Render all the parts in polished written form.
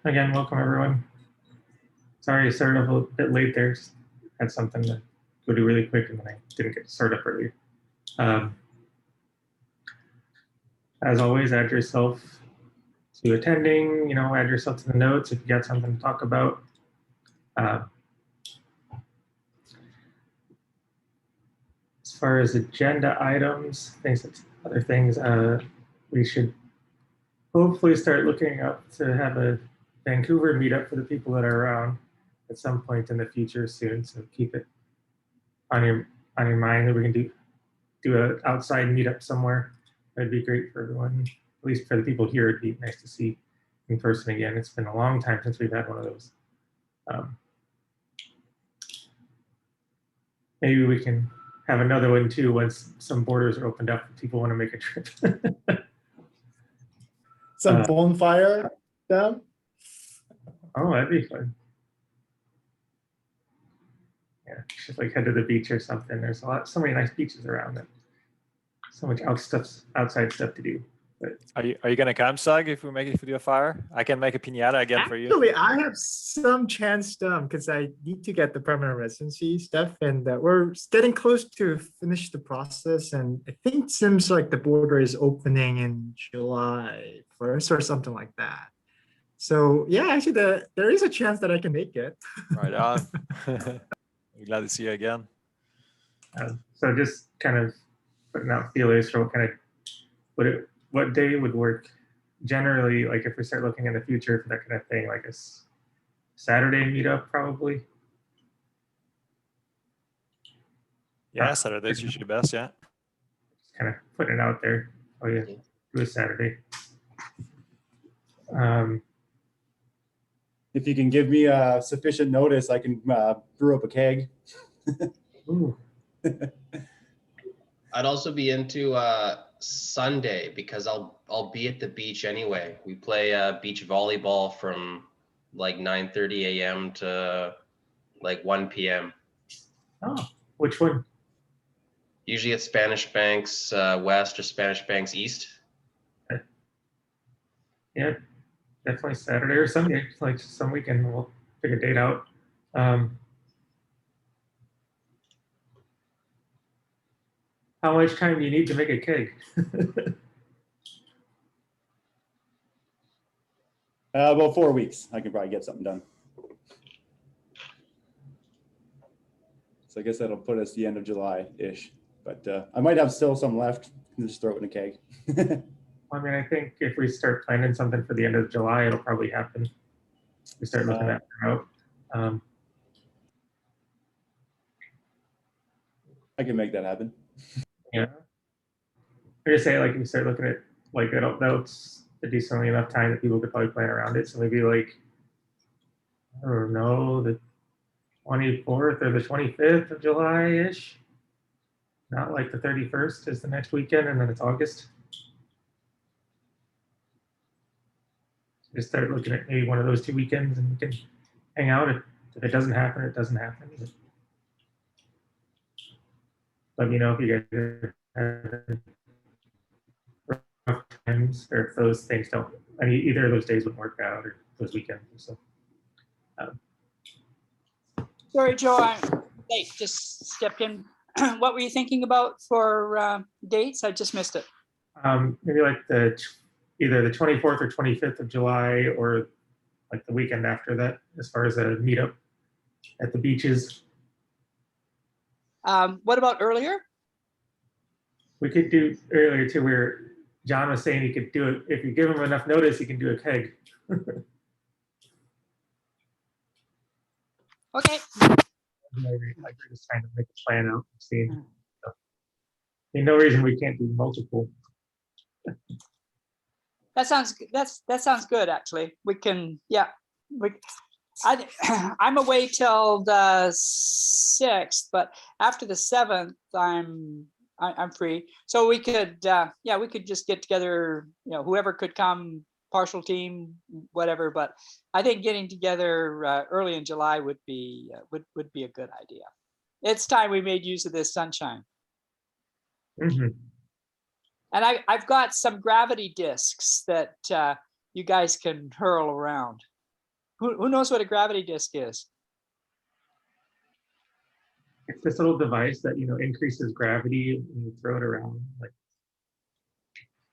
Again, welcome everyone. Sorry I started up a bit late there. Just had something to go do really quick and then I didn't get to start up early. As always, add yourself to attending, add yourself to the notes if you got something to talk about. As far as agenda items, other things, we should hopefully start looking up to have a Vancouver meetup for the people that are around at some point in the future soon. So keep it on your mind that we can do an outside meetup somewhere. That'd be great for everyone. At least for the people here, it'd be nice to see in person again. It's been a long time since we've had one of those. Maybe we can have another one too once some borders are opened up and people want to make a trip. Some bonfire down. Oh, that'd be fun. Yeah, just like head to the beach or something. There's so many nice beaches around them. So much outside stuff to do. But are you gonna come, Sug, if we make it for the fire? I can make a piñata again for you. Actually, I have some chance because I need to get the permanent residency stuff, and we're getting close to finish the process. And I think it seems like the border is opening in July 1st or something like that. So yeah, actually, there is a chance that I can make it. Right on. We're glad to see you again. So just kind of putting out feelers for what day would work. Generally, like if we start looking in the future for that kind of thing, like a Saturday meetup probably. Yeah, Saturday's usually best, yeah. Just kind of putting it out there. Oh yeah, do a Saturday. If you can give me sufficient notice, I can brew up a keg. Ooh. I'd also be into Sunday because I'll be at the beach anyway. We play beach volleyball from like 9:30 a.m. to like 1 p.m. Oh, which one? Usually at Spanish Banks West or Spanish Banks East. Yeah, definitely Saturday or Sunday, like some weekend. We'll pick a date out. How much time do you need to make a cake? About 4 weeks, I can probably get something done. So I guess that'll put us the end of July-ish. But I might have still some left and just throw it in a keg. I mean, I think if we start planning something for the end of July, it'll probably happen. We start looking that out. I can make that happen. Yeah. I just say, like, if you start looking at, like, that's a decently enough time that people could probably plan around it. So maybe, like, I don't know, the 24th or the 25th of July-ish. Not like the 31st is the next weekend, and then it's August. So just start looking at maybe one of those 2 weekends, and we can hang out. If it doesn't happen, it doesn't happen. Let me know if you guys are having rough times, or if those things don't. I mean, either of those days would work out, or those weekends. So. Sorry, Joe, I'm late. Just stepped in. What were you thinking about for dates? I just missed it. Maybe like either the 24th or 25th of July, or like the weekend after that, as far as a meetup at the beaches. What about earlier? We could do earlier too, where John was saying he could do it. If you give him enough notice, he can do a keg. Okay. Like we're just trying to make a plan out. See, so, there's no reason we can't do multiple. That sounds good. Actually, we can. Yeah, I'm away till the 6th, but after the 7th, I'm free. So we could, we could just get together. Whoever could come, partial team, whatever. But I think getting together early in July would be a good idea. It's time we made use of this sunshine. Mm-hmm. And I've got some gravity discs that you guys can hurl around. Who knows what a gravity disk is? It's this little device that, increases gravity when you throw it around. Like,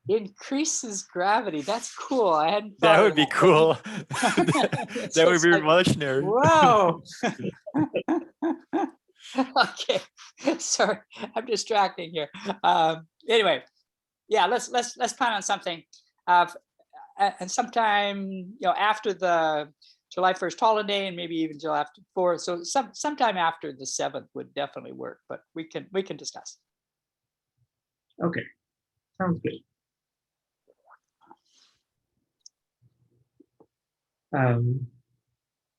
Increases gravity. That's cool. I hadn't That thought would of be that. cool. It's That would just be like, revolutionary. whoa. Okay. Sorry, I'm distracting here. Anyway, yeah, let's plan on something. And sometime, after the July 1st holiday, and maybe even July after 4th. So sometime after the 7th would definitely work, but we can discuss. okay, sounds good.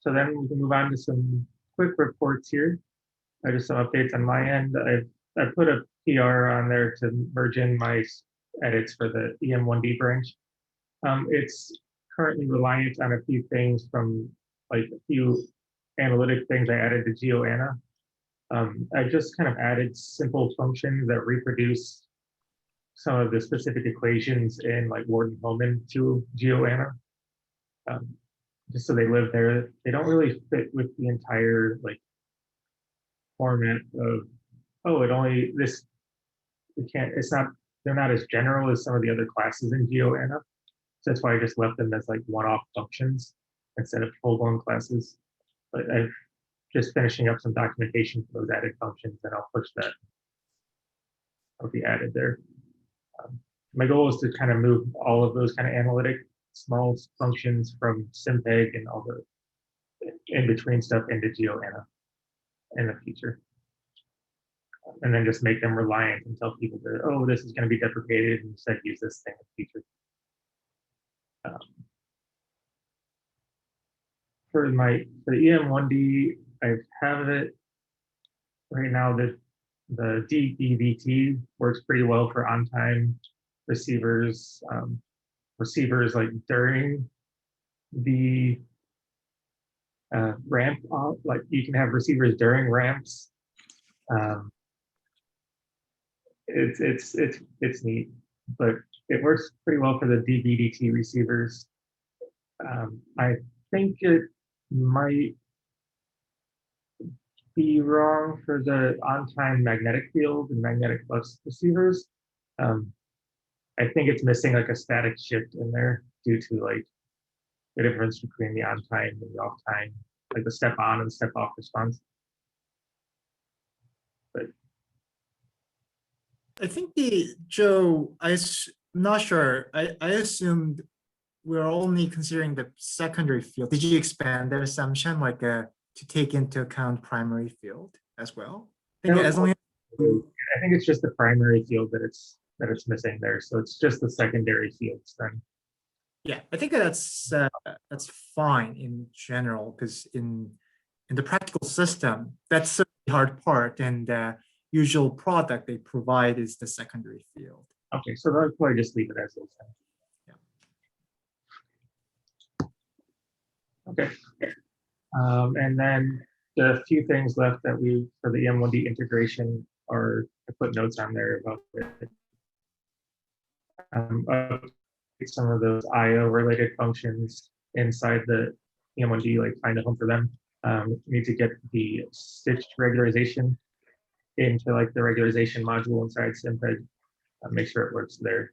So then we can move on to some quick reports here. Just some updates on my end. I put a PR on there to merge in my edits for the EM1D branch. It's currently reliant on a few things from like a few analytic things I added to GeoAnna. I just kind of added simple functions that reproduce some of the specific equations in like Warden-Hillman to GeoAnna. Just so they live there. They don't really fit with the entire like format of, oh, they're not as general as some of the other classes in GeoAnna. So that's why I just left them as like one-off functions instead of full-blown classes. But I'm just finishing up some documentation for those added functions, and I'll push that. I'll be added there. My goal is to kind of move all of those kind of analytic small functions from SimPEG and all the in-between stuff into GeoAnna in the future. And then just make them reliant and tell people that, oh, this is going to be deprecated, and instead use this thing in the future. For the EM1D, I have it right now that the DEVT works pretty well for on-time receivers. Receivers like during the ramp, like you can have receivers during ramps. It's neat, but it works pretty well for the DVDT receivers. I think it might be wrong for the on-time magnetic field and magnetic flux receivers. I think it's missing like a static shift in there due to like the difference between the on-time and the off-time, like the step on and step off response. But I think Joe, I'm not sure. I assumed we're only considering the secondary field. Did you expand that assumption, like to take into account primary field as well? I think I think it's just the primary field that it's missing there. So it's just the secondary fields then. Yeah, I think that's fine in general, because in the practical system, that's the hard part, and the usual product they provide is the secondary field. Okay, so I'll probably just leave it as is. Okay. And then the few things left that for the EM1D integration are, I put notes on there about it. Some of those IO related functions inside the EM1D, like find a home for them. We need to get the stitched regularization into like the regularization module inside SimPEG, make sure it works there.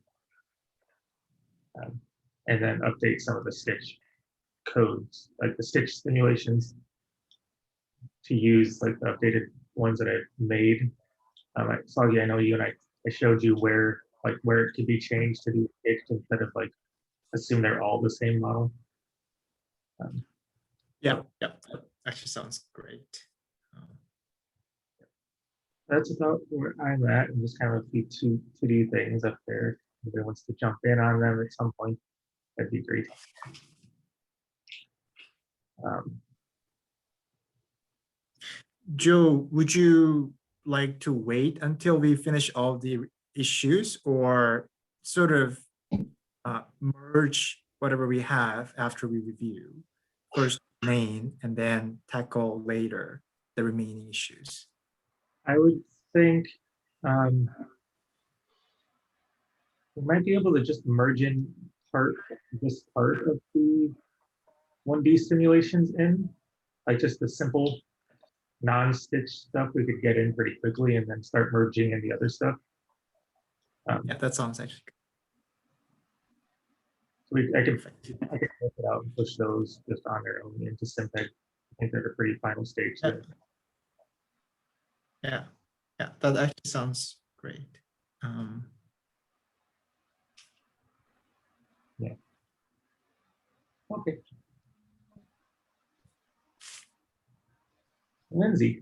And then update some of the stitch codes, like the stitch simulations, to use like the updated ones that I've made. Soggy, I know you and I showed you where it could be changed to be picked instead of like assume they're all the same model. Yeah, that actually sounds great. That's about where I'm at, and just kind of a few to-do things up there. If anybody wants to jump in on them at some point, that'd be great. Joe, would you like to wait until we finish all the issues, or sort of merge whatever we have after we review? First main, and then tackle later the remaining issues? I would think we might be able to just merge in this part of the 1D simulations in, like just the simple non-stitch stuff we could get in pretty quickly and then start merging in the other stuff. Yeah, that sounds actually So I can perfect. work it out and push those just on their own into SimPEG. I think they're at a pretty final stage Yeah. there. Yeah, yeah, that actually sounds great. Okay. Lindsay.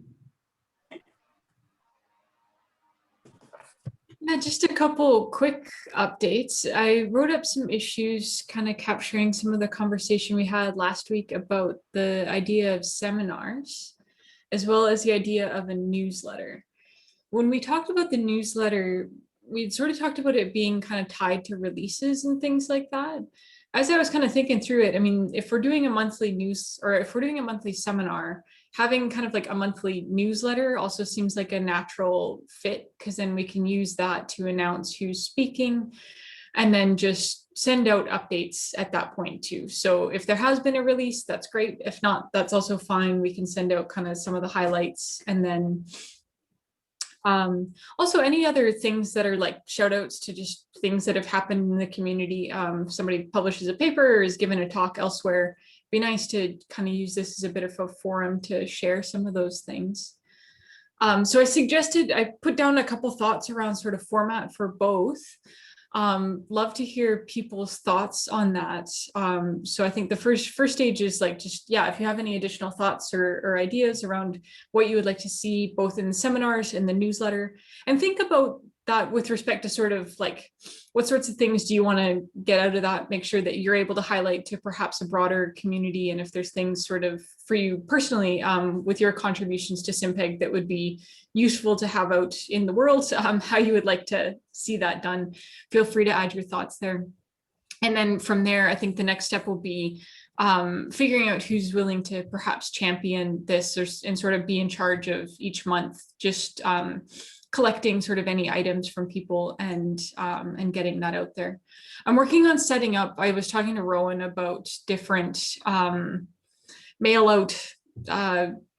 Yeah, just a couple quick updates. I wrote up some issues, kind of capturing some of the conversation we had last week about the idea of seminars, as well as the idea of a newsletter. When we talked about the newsletter, we sort of talked about it being kind of tied to releases and things like that. As I was kind of thinking through it, I mean, if we're doing a monthly news or if we're doing a monthly seminar, having kind of like a monthly newsletter also seems like a natural fit, because then we can use that to announce who's speaking and then just send out updates at that point too. So if there has been a release, that's great. If not, that's also fine. We can send out kind of some of the highlights, and then also any other things that are like shout outs to just things that have happened in the community. If somebody publishes a paper or is given a talk elsewhere, be nice to kind of use this as a bit of a forum to share some of those things. So I put down a couple thoughts around sort of format for both. Love to hear people's thoughts on that. So I think the first stage is like, just, yeah, if you have any additional thoughts or ideas around what you would like to see both in the seminars and the newsletter, and think about that with respect to sort of like, what sorts of things do you want to get out of that? Make sure that you're able to highlight to perhaps a broader community. And if there's things sort of for you personally with your contributions to SimPEG that would be useful to have out in the world, how you would like to see that done, feel free to add your thoughts there. And then from there, I think the next step will be figuring out who's willing to perhaps champion this and sort of be in charge of each month, just collecting sort of any items from people and getting that out there. I'm working on setting up, I was talking to Rowan about different mail out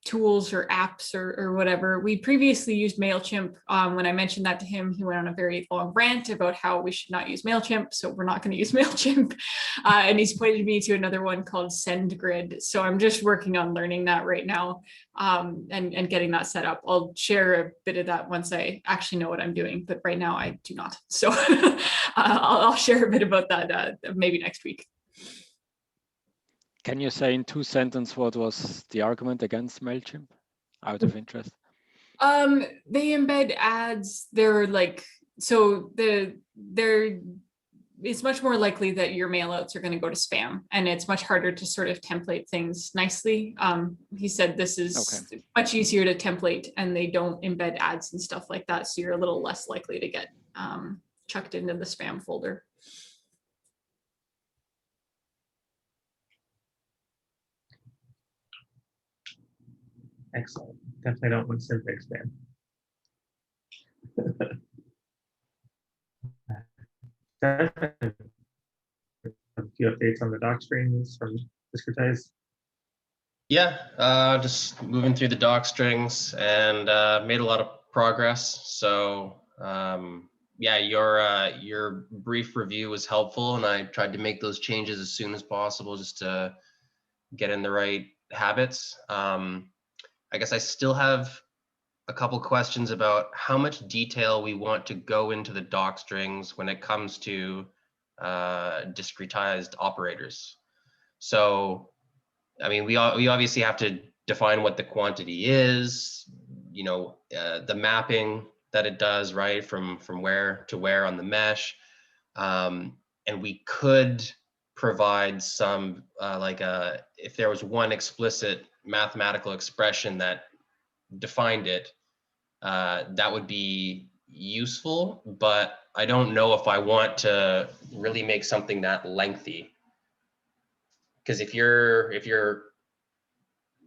tools or apps or whatever. We previously used MailChimp. When I mentioned that to him, he went on a very long rant about how we should not use MailChimp, so we're not going to use MailChimp. And he's pointed me to another one called SendGrid. So I'm just working on learning that right now and getting that set up. I'll share a bit of that once I actually know what I'm doing, but right now I do not. So I'll share a bit about that maybe next week. Can you say in 2 sentences what was the argument against MailChimp, out of interest? They embed ads. They're like, so it's much more likely that your mailouts are going to go to spam, and it's much harder to sort of template things nicely. He said this is much easier to template, and they don't embed ads and stuff like that, so you're a little less likely to get chucked into the spam folder. Excellent. Definitely don't want SimPEG spam. Definitely. A few updates on the doc strings from Discretize. Yeah, just moving through the doc strings and made a lot of progress. So yeah, your brief review was helpful, and I tried to make those changes as soon as possible just to get in the right habits. I guess I still have a couple questions about how much detail we want to go into the doc strings when it comes to discretized operators. So, I mean, we obviously have to define what the quantity is, you know, the mapping that it does, right, from where to where on the mesh. And we could provide some, if there was one explicit mathematical expression that defined it, that would be useful, but I don't know if I want to really make something that lengthy. Because if you're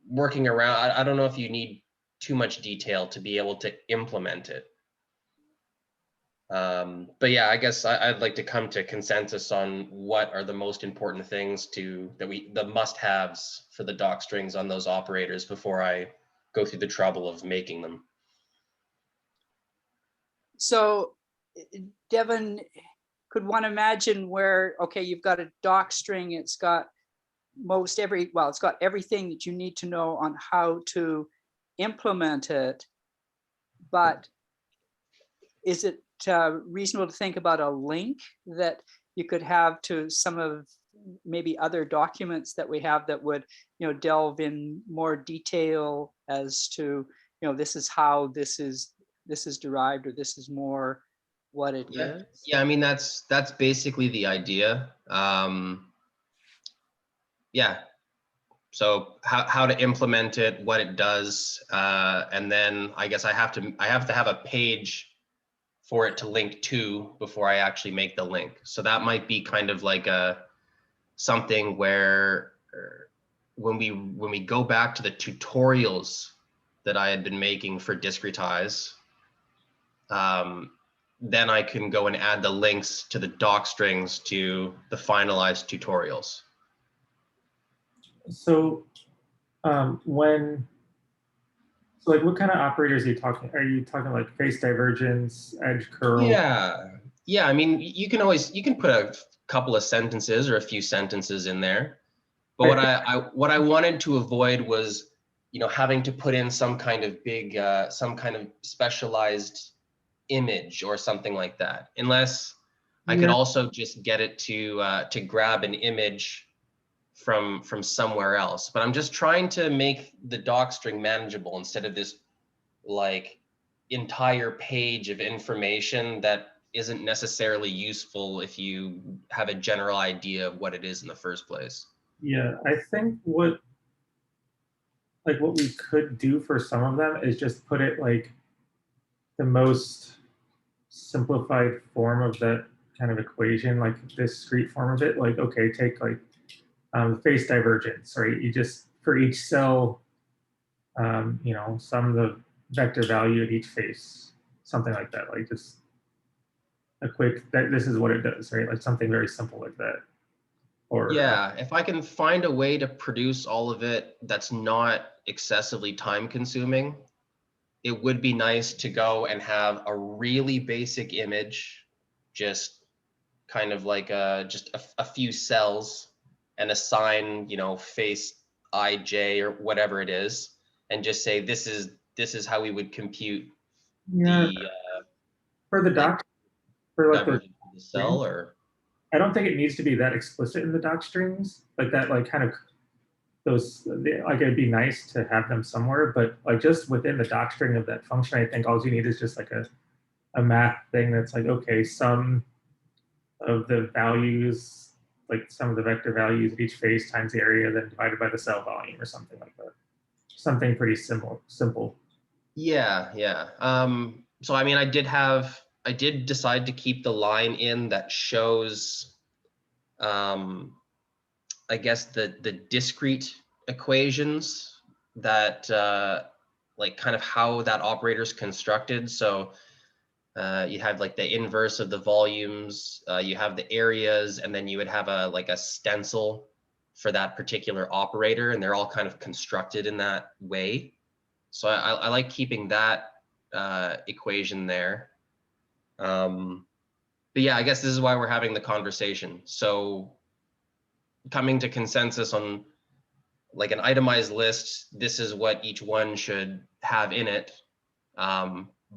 working around, I don't know if you need too much detail to be able to implement it. But yeah, I guess I'd like to come to consensus on what are the most important things the must-haves for the doc strings on those operators before I go through the trouble of making them. So, Devin, could one imagine where, okay, you've got a doc string, it's got it's got everything that you need to know on how to implement it, but is it reasonable to think about a link that you could have to some of maybe other documents that we have that would, delve in more detail as to, this is how this is derived, or this is more what it is? Yeah, I mean, that's basically the idea. Yeah. So how to implement it, what it does, and then I guess I have to have a page for it to link to before I actually make the link. So that might be kind of like something where when we go back to the tutorials that I had been making for Discretize, then I can go and add the links to the doc strings to the finalized tutorials. So like what kind of operators are you talking? Are you talking like phase divergence, edge curl? Yeah. I mean, you can put a couple of sentences or a few sentences in there. But what I wanted to avoid was, having to put in some kind of big, some kind of specialized image or something like that, unless I could also just get it to grab an image from somewhere else. But I'm just trying to make the doc string manageable instead of this like entire page of information that isn't necessarily useful if you have a general idea of what it is in the first place. Yeah, I think what we could do for some of them is just put it like the most simplified form of that kind of equation, like discrete form of it. Like, okay, take like phase divergence, right? You just, for each cell, sum the vector value at each face, something like that. Like just a quick, this is what it does, right? Like something very simple like that. Or yeah, if I can find a way to produce all of it that's not excessively time consuming, it would be nice to go and have a really basic image, just kind of like just a few cells, and assign, face ij or whatever it is, and just say this is how we would compute the for the doc, for like divergence of the cell. Or I don't think it needs to be that explicit in the doc strings, like that, like kind of those, like it'd be nice to have them somewhere, but like just within the doc string of that function, I think all you need is just like a math thing that's like, okay, some of the values, like some of the vector values of each face times the area, then divided by the cell volume or something like that. Something pretty simple. Yeah. So I mean, I did decide to keep the line in that shows, I guess the discrete equations that like kind of how that operator is constructed. So you have like the inverse of the volumes, you have the areas, and then you would have like a stencil for that particular operator, and they're all kind of constructed in that way. So I like keeping that equation there. But yeah, I guess this is why we're having the conversation. So coming to consensus on like an itemized list, this is what each one should have in it,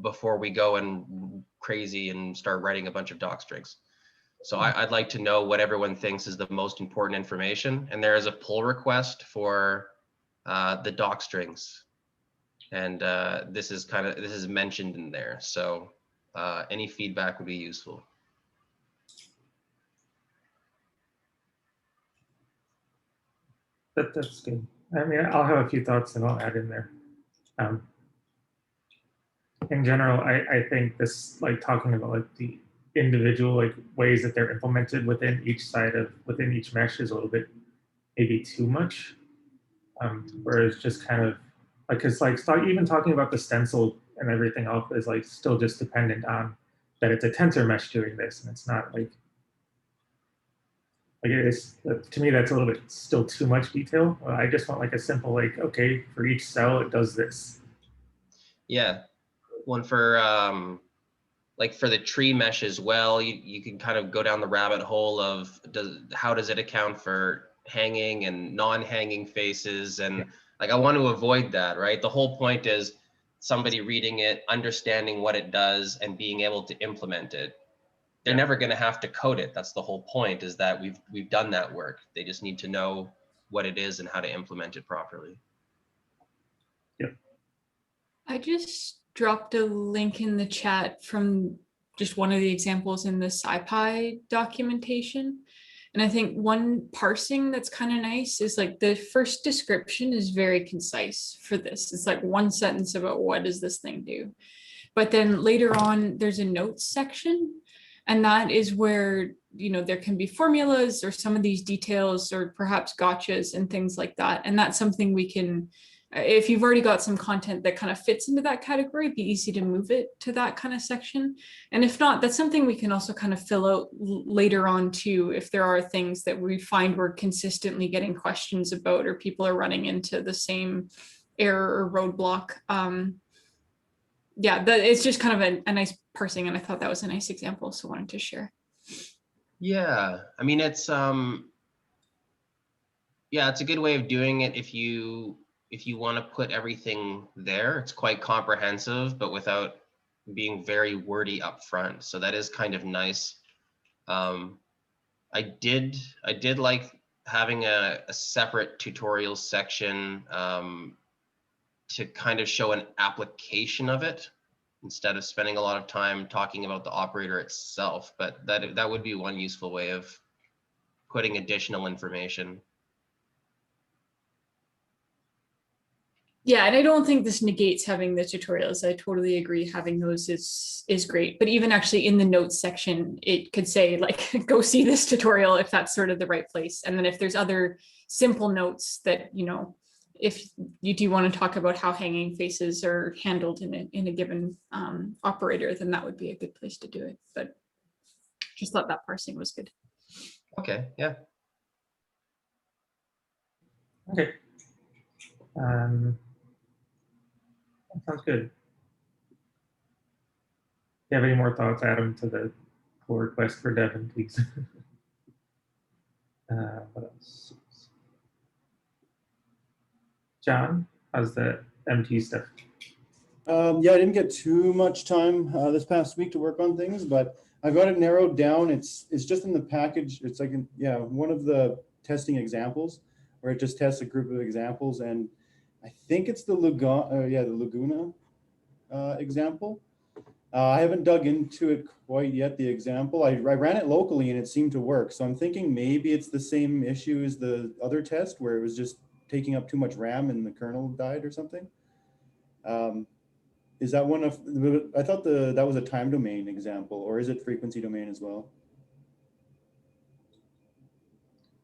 before we go and crazy and start writing a bunch of doc strings. So I'd like to know what everyone thinks is the most important information. And there is a pull request for the doc strings. And this is mentioned in there. So any feedback would be useful. That's good. I mean, I'll have a few thoughts and I'll add in there. In general, I think this, like talking about like the individual like ways that they're implemented within each mesh is a little bit maybe too much. Whereas just kind of like, cause like even talking about the stencil and everything else is like still just dependent on that it's a tensor mesh doing this, and it's not like it is. To me, that's a little bit still too much detail. I just want like a simple like, okay, for each cell it does this. Yeah, one for like for the tree mesh as well, you can kind of go down the rabbit hole of how does it account for hanging and non-hanging faces, and like I want to avoid that, right? The whole point is somebody reading it, understanding what it does, and being able to implement it. They're never going to have to code it. That's the whole point, is that we've done that work. They just need to know what it is and how to implement it properly. Yep. I just dropped a link in the chat from just one of the examples in the SciPy documentation. And I think one parsing that's kind of nice is like the first description is very concise for this. It's like one sentence about what does this thing do. But then later on, there's a notes section. And that is where, you know, there can be formulas or some of these details or perhaps gotchas and things like that. And that's something we can, if you've already got some content that kind of fits into that category, it'd be easy to move it to that kind of section. And if not, that's something we can also kind of fill out later on too, if there are things that we find we're consistently getting questions about, or people are running into the same error or roadblock. Yeah, it's just kind of a nice parsing, and I thought that was a nice example, so I wanted to share. Yeah, I mean, it's yeah, it's a good way of doing it if you want to put everything there. It's quite comprehensive, but without being very wordy up front. So that is kind of nice. I did like having a separate tutorial section to kind of show an application of it, instead of spending a lot of time talking about the operator itself. But that would be one useful way of putting additional information. Yeah, and I don't think this negates having the tutorials. I totally agree. Having those is great. But even actually in the notes section, it could say like, go see this tutorial if that's sort of the right place. And then if there's other simple notes that, you know, if you do want to talk about how hanging faces are handled in a given operator, then that would be a good place to do it. But just thought that parsing was good. Okay, yeah. Okay. That sounds good. Do you have any more thoughts, Adam, to the pull request for Devin, please? What else? John, how's the MT stuff? Yeah, I didn't get too much time this past week to work on things, but I've got it narrowed down. It's just in the package. It's like, one of the testing examples where it just tests a group of examples, and I think it's the Laguna example. I haven't dug into it quite yet, the example. I ran it locally and it seemed to work. So I'm thinking maybe it's the same issue as the other test where it was just taking up too much RAM and the kernel died or something. Is that one of, I thought that was a time domain example, or is it frequency domain as well?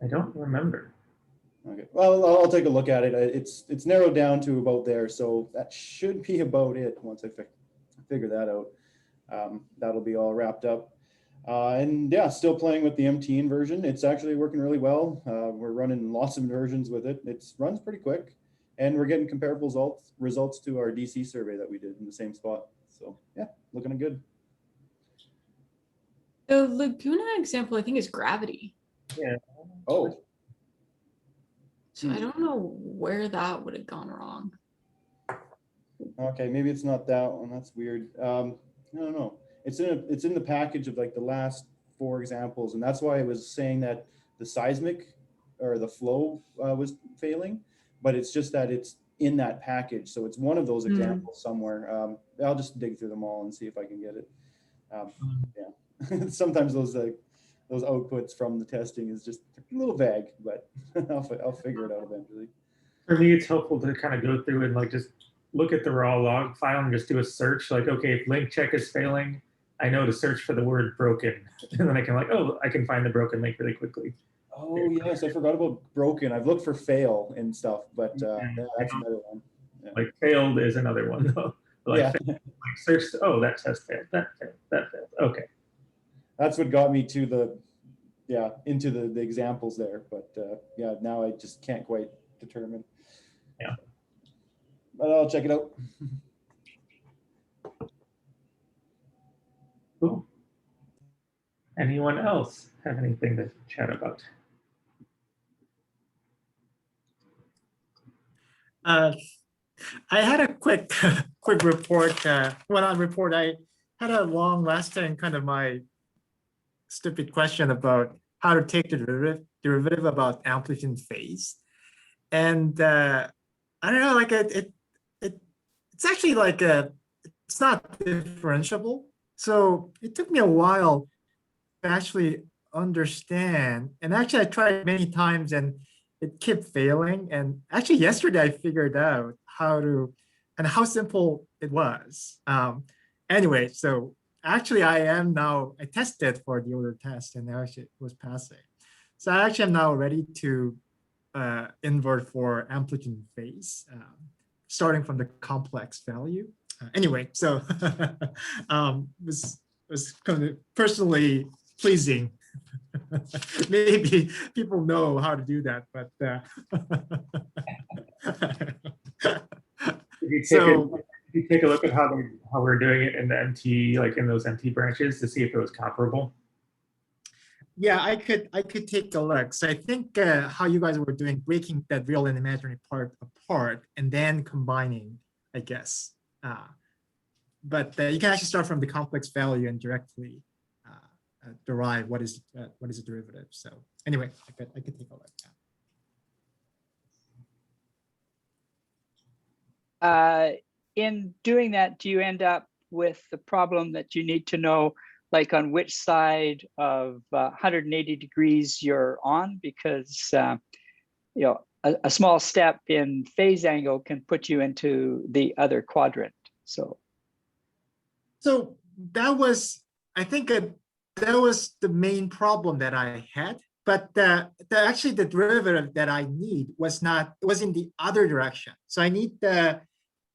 I don't remember. Okay, well, I'll take a look at it. It's narrowed down to about there. So that should be about it once I figure that out. That'll be all wrapped up. And yeah, still playing with the MT inversion. It's actually working really well. We're running lots of inversions with it. It runs pretty quick, and we're getting comparable results to our DC survey that we did in the same spot. So yeah, looking good. The Laguna example, I think, is gravity. Yeah. Oh. So I don't know where that would have gone wrong. Okay, maybe it's not that one. That's weird. I don't know. It's in the package of like the last 4 examples, and that's why I was saying that the seismic or the flow was failing, but it's just that it's in that package. So it's one of those examples somewhere. I'll just dig through them all and see if I can get it. Yeah, sometimes those outputs from the testing is just a little vague, but I'll figure it out eventually. For me, it's helpful to kind of go through and like just look at the raw log file and just do a search. Like, okay, if link check is failing, I know to search for the word broken, and then I can I can find the broken link really quickly. Oh yes, I forgot about broken. I've looked for fail and stuff, but that's another one. Yeah. Like failed is another one though. Like, Yeah, search, oh, that test failed, that failed, that failed. Okay. that's what got me to into the examples there. But yeah, now I just can't quite determine. Yeah. But I'll check it out. Cool. Anyone else have anything to chat about? I had a quick report. Well, not report. I had a long-lasting kind of my stupid question about how to take the derivative about amplitude and phase, and I don't know, like it's actually like it's not differentiable. So it took me a while to actually understand, and actually I tried many times and it kept failing. And actually yesterday I figured out how to, and how simple it was. Anyway, so actually I tested for the other test and actually it was passing. So I actually am now ready to invert for amplitude and phase, starting from the complex value. Anyway, so was kind of personally pleasing. Maybe people know how to do that, but If you take a look at how we're doing it in the MT, like in those MT branches, to see if it was comparable. Yeah, I could take a look. So I think how you guys were doing, breaking that real and imaginary part apart and then combining, I guess. But you can actually start from the complex value and directly derive what is the derivative. So anyway, I could take a look. In doing that, do you end up with the problem that you need to know, like on which side of 180 degrees you're on? Because you know, a small step in phase angle can put you into the other quadrant. So that was, I think that was the main problem that I had. But actually the derivative that I need was in the other direction. So I need the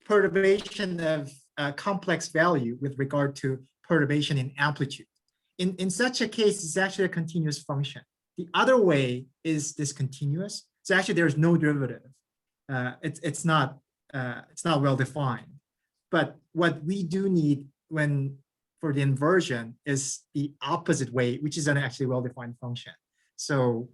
perturbation of complex value with regard to perturbation in amplitude. In such a case, it's actually a continuous function. The other way is discontinuous. So actually there's no derivative. It's not well defined. But what we do need for the inversion is the opposite way, which is an actually well-defined function. So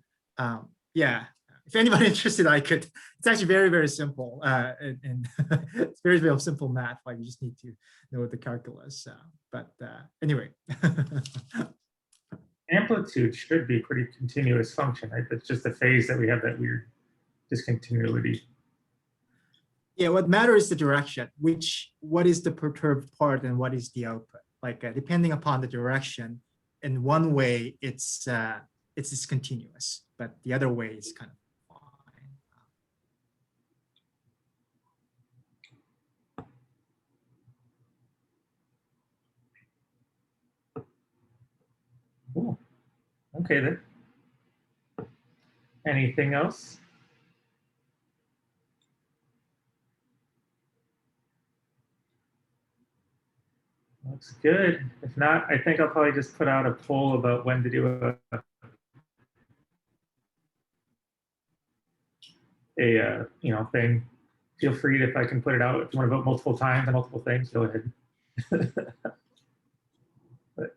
yeah, if anybody's interested, it's actually very, very simple. And it's very, very simple math. Like you just need to know the calculus. But anyway. Amplitude should be a pretty continuous function, right? That's just the phase that we have that weird discontinuity. Yeah, what matters is the direction, what is the perturbed part and what is the output. Like depending upon the direction, in one way it's discontinuous, but the other way is kind of fine. Cool. Okay then. Anything else? Looks good. If not, I think I'll probably just put out a poll about when to do a thing. Feel free to, if I can put it out, if you want to vote multiple times on multiple things, go ahead. But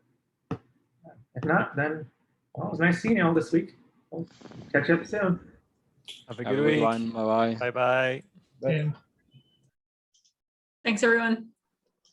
if not, then well, it was nice seeing you all this week. We'll catch up soon. Have a good week. Bye bye. Bye bye. But Yeah. Thanks, everyone.